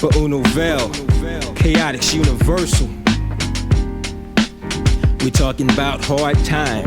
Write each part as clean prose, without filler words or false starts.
for Unovel, K-Otix Universal. We're talking about hard time.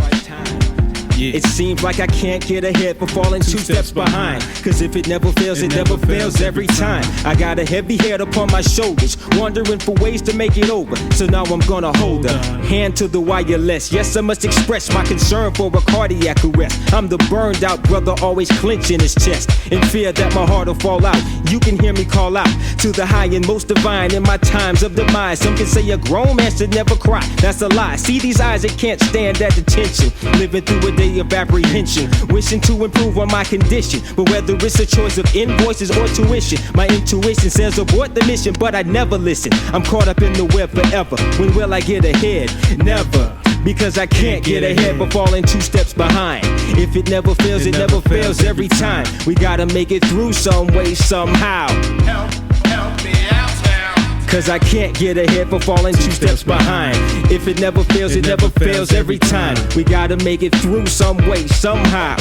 It seems like I can't get ahead for falling two steps behind. Cause if it never fails, it never fails every time. I got a heavy head upon my shoulders, wondering for ways to make it over. So now I'm gonna hold a hand to the wireless. Yes, I must express my concern for a cardiac arrest. I'm the burned out brother, always clenching his chest, in fear that my heart will fall out. You can hear me call out to the high and most divine in my times of demise. Some can say a grown man should never cry. That's a lie. See these eyes, they can't stand that attention. Living through a day of apprehension, wishing to improve on my condition. But whether it's a choice of invoices or tuition, my intuition says abort the mission, but I never listen. I'm caught up in the web forever. When will I get ahead? Never. Because I can't get ahead but falling two steps behind. If it never fails, it never fails every time. We gotta make it through some way, somehow. Help me out now. Cause I can't get ahead for falling two steps behind. If it never fails, it never fails every time. We gotta make it through some way, somehow.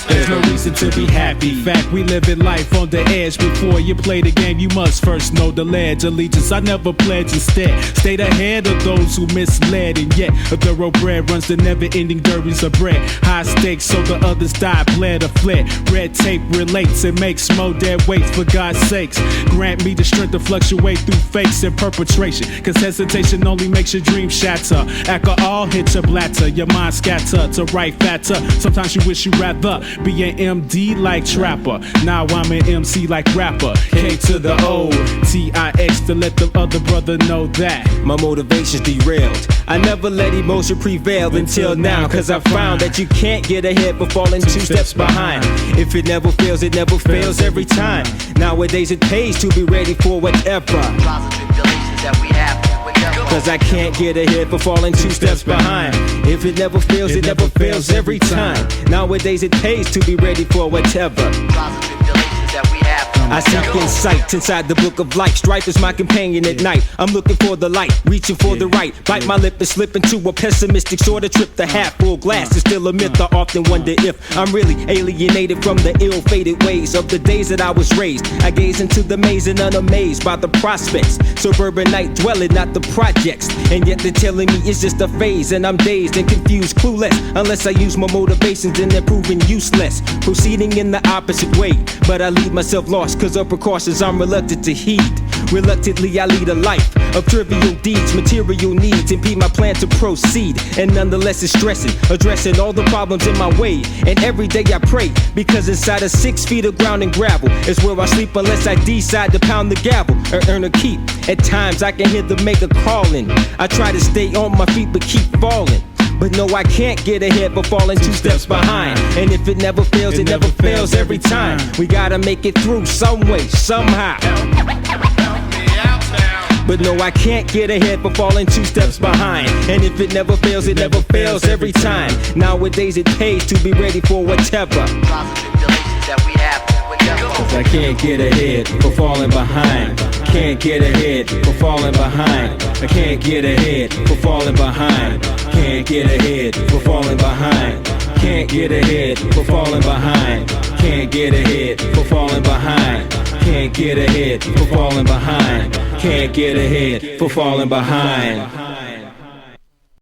There's no reason to be happy. Fact, we live in life on the edge. Before you play the game, you must first know the ledge. Allegiance, I never pledge. Instead, stayed ahead of those who misled. And yet, a thoroughbred runs the never-ending derbies of bread. High stakes, so the others died, bled or fled. Red tape relates and makes more dead weights. For God's sakes, grant me the strength to fluctuate through fakes and perpetration. Cause hesitation only makes your dreams shatter. Alcohol hits your bladder, your mind scatter to right fatter. Sometimes you wish you'd rather be an MD like Trapper. Now I'm an MC like rapper. K to the O, T-I-X to let the other brother know that my motivation's derailed. I never let emotion prevail until now. Cause I found that you can't get ahead but falling two steps behind. If it never fails, it never fails every time. Nowadays it pays to be ready for whatever. Cause I can't get ahead for falling two steps behind. If it never fails, it never fails every time. Nowadays it pays to be ready for whatever. I seek insight inside the book of life. Strife is my companion at night. I'm looking for the light, reaching for the right. Bite my lip and slip into a pessimistic sort of trip. The half full glass is still a myth. I often wonder if I'm really alienated from the ill-fated ways of the days that I was raised. I gaze into the maze and unamazed by the prospects. Suburban night dwelling, not the projects. And yet they're telling me it's just a phase. And I'm dazed and confused, clueless. Unless I use my motivations, then they're proving useless. Proceeding in the opposite way, but I leave myself lost. Cause of precautions I'm reluctant to heed. Reluctantly I lead a life of trivial deeds. Material needs impede my plan to proceed. And nonetheless it's stressing, addressing all the problems in my way. And every day I pray, because inside of 6 feet of ground and gravel is where I sleep unless I decide to pound the gavel or earn a keep. At times I can hear the maker calling. I try to stay on my feet but keep falling. But no, I can't get ahead but falling two steps behind. And if it never fails, it never fails every time. We gotta make it through some way, somehow. But no, I can't get ahead but falling two steps behind. And if it never fails, it never fails every time. Nowadays it pays to be ready for whatever. Cause I can't get ahead for falling behind. Can't get ahead for falling behind. I can't get ahead for falling behind. Can't get ahead for falling behind. Can't get ahead for falling behind. Can't get ahead for falling behind. Can't get ahead for falling behind. Can't get ahead for falling behind.